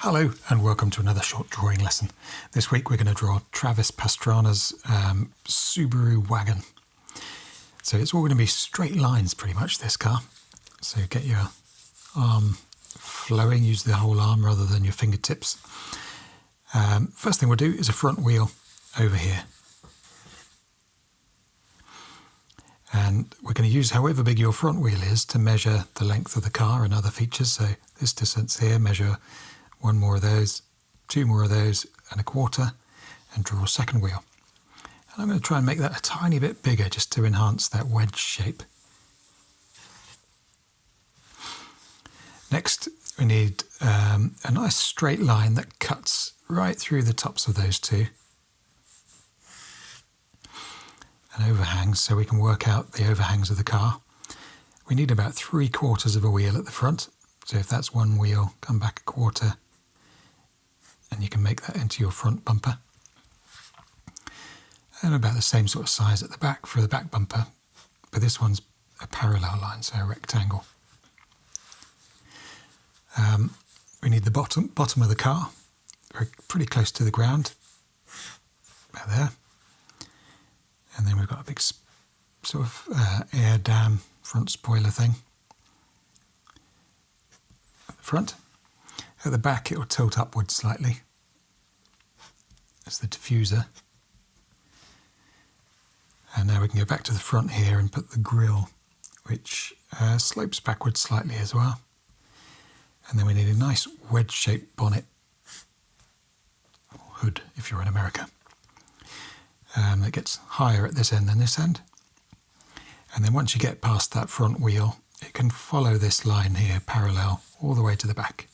Hello and welcome to another short drawing lesson. This week we're going to draw Travis Pastrana's Subaru Wagon. So it's all going to be straight lines pretty much, this car. So get your arm flowing, use the whole arm rather than your fingertips. First thing we'll do is a front wheel over here. And we're going to use however big your front wheel is to measure the length of the car and other features. So this distance here, measure one more of those, two more of those, and a quarter, and draw a second wheel. And I'm going to try and make that a tiny bit bigger just to enhance that wedge shape. Next, we need a nice straight line that cuts right through the tops of those two. And overhangs, so we can work out the overhangs of the car. We need about 3/4 of a wheel at the front. So if that's one wheel, come back a quarter, and you can make that into your front bumper. And about the same sort of size at the back for the back bumper, but this one's a parallel line, so a rectangle. We need the bottom of the car, pretty close to the ground, about there. And then we've got a big sort of air dam front spoiler thing at the front. At the back it will tilt upwards slightly. That's the diffuser. And now we can go back to the front here and put the grille, which slopes backwards slightly as well. And then we need a nice wedge-shaped bonnet, or hood if you're in America. That gets higher at this end than this end. And then once you get past that front wheel, it can follow this line here parallel all the way to the back.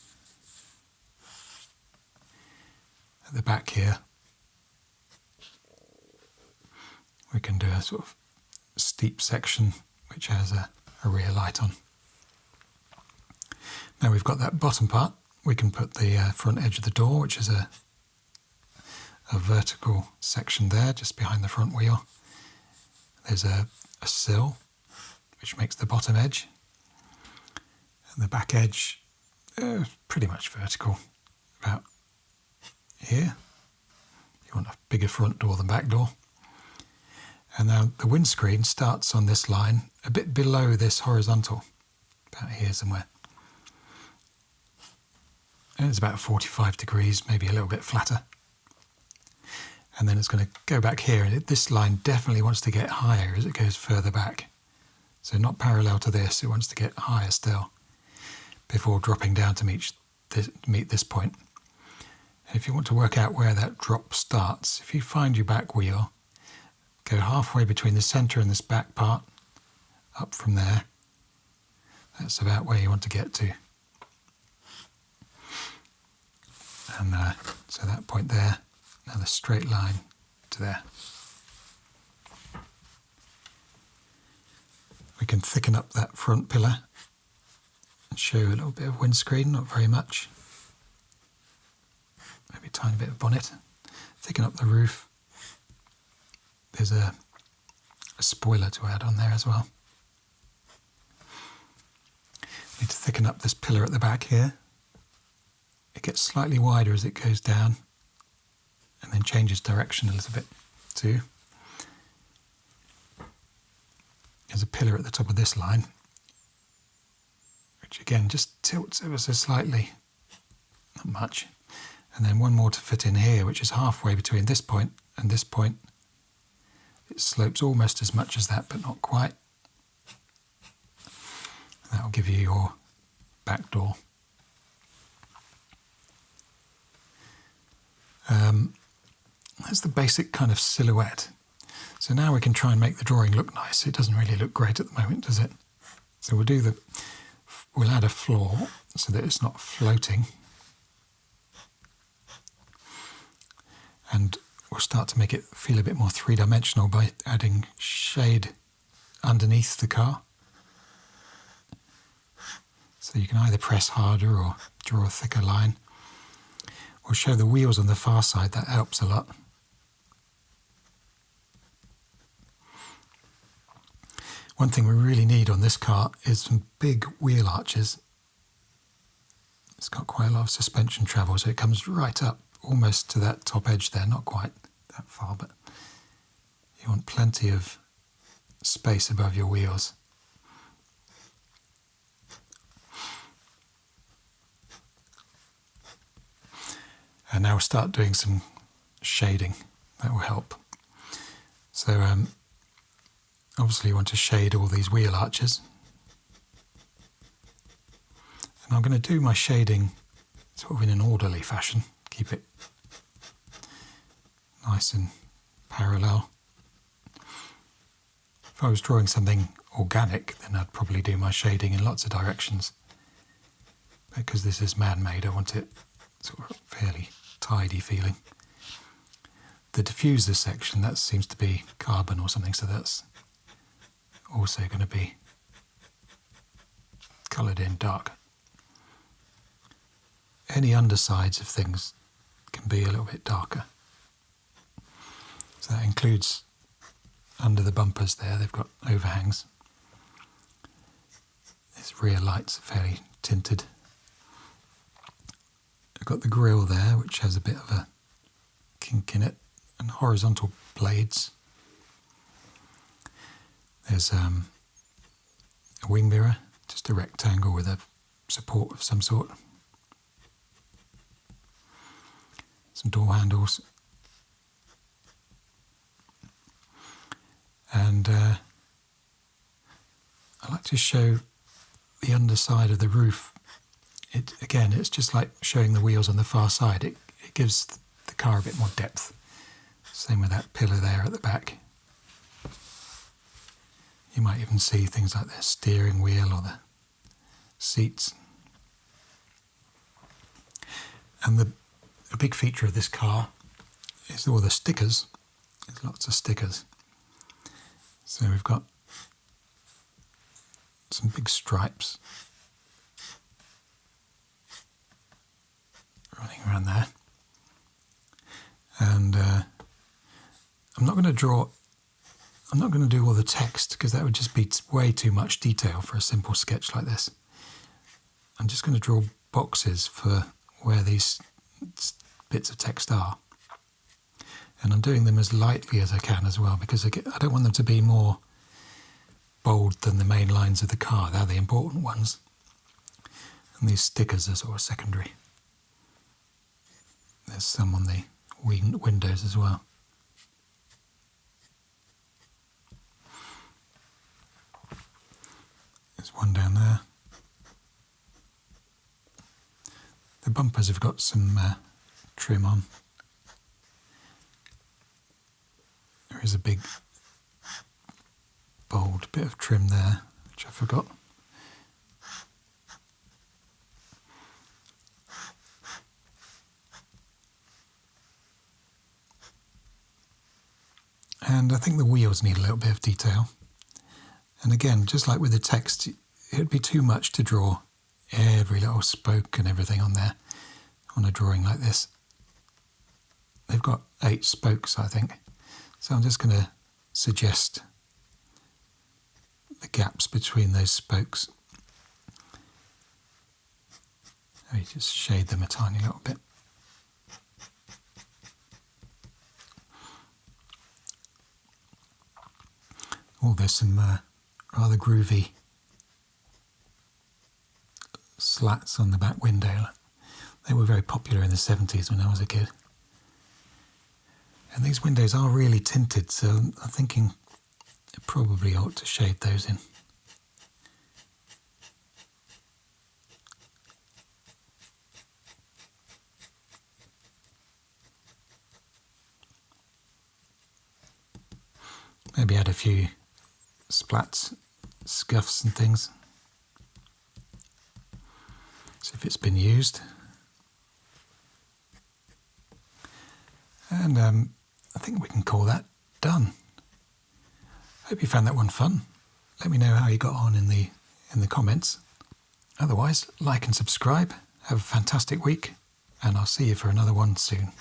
At the back here, we can do a sort of steep section which has a rear light on. Now we've got that bottom part, we can put the front edge of the door, which is a vertical section there just behind the front wheel. There's a sill which makes the bottom edge, and the back edge pretty much vertical, about here. You want a bigger front door than back door. And now the windscreen starts on this line a bit below this horizontal, about here somewhere. And it's about 45 degrees, maybe a little bit flatter. And then it's going to go back here, and this line definitely wants to get higher as it goes further back. So not parallel to this, it wants to get higher still before dropping down to meet this point. And if you want to work out where that drop starts, if you find your back wheel, go halfway between the centre and this back part, up from there. That's about where you want to get to. And so that point there, now the straight line to there. We can thicken up that front pillar and show a little bit of windscreen, not very much. Maybe a tiny bit of bonnet. Thicken up the roof. There's a spoiler to add on there as well. Need to thicken up this pillar at the back here. It gets slightly wider as it goes down and then changes direction a little bit too. There's a pillar at the top of this line, which again just tilts ever so slightly, not much. And then one more to fit in here, which is halfway between this point and this point. It slopes almost as much as that, but not quite. That will give you your back door. That's the basic kind of silhouette. So now we can try and make the drawing look nice. It doesn't really look great at the moment, does it? So we'll add a floor so that it's not floating. And we'll start to make it feel a bit more three-dimensional by adding shade underneath the car. So you can either press harder or draw a thicker line. We'll show the wheels on the far side, that helps a lot. One thing we really need on this car is some big wheel arches. It's got quite a lot of suspension travel, so it comes right up almost to that top edge there, not quite that far, but you want plenty of space above your wheels. And now we'll start doing some shading. That will help. So obviously you want to shade all these wheel arches. And I'm going to do my shading sort of in an orderly fashion. Keep it nice and parallel. If I was drawing something organic, then I'd probably do my shading in lots of directions. Because this is man-made, I want it sort of fairly tidy feeling. The diffuser section, that seems to be carbon or something, so that's also going to be coloured in dark. Any undersides of things can be a little bit darker. So that includes under the bumpers there, they've got overhangs. These rear lights are fairly tinted. I've got the grille there, which has a bit of a kink in it, and horizontal blades. There's a wing mirror, just a rectangle with a support of some sort. Some door handles. And I like to show the underside of the roof. Again, it's just like showing the wheels on the far side. It gives the car a bit more depth. Same with that pillar there at the back. You might even see things like the steering wheel or the seats. And a big feature of this car is all the stickers. There's lots of stickers. So we've got some big stripes running around there. And I'm not going to do all the text because that would just be way too much detail for a simple sketch like this. I'm just going to draw boxes for where these bits of text are. And I'm doing them as lightly as I can as well, because I don't want them to be more bold than the main lines of the car. They're the important ones. And these stickers are sort of secondary. There's some on the windows as well. There's one down there. The bumpers have got some trim on. There is a big, bold bit of trim there, which I forgot. And I think the wheels need a little bit of detail. And again, just like with the text, it would be too much to draw every little spoke and everything on there on a drawing like this. They've got 8 spokes, I think. So I'm just going to suggest the gaps between those spokes. Maybe just shade them a tiny little bit. Oh, there's some rather groovy slats on the back window. They were very popular in the 70s when I was a kid. And these windows are really tinted, so I'm thinking I probably ought to shade those in. Maybe add a few splats, scuffs and things. See if it's been used. And I think we can call that done. Hope you found that one fun. Let me know how you got on in the comments. Otherwise, like and subscribe. Have a fantastic week, and I'll see you for another one soon.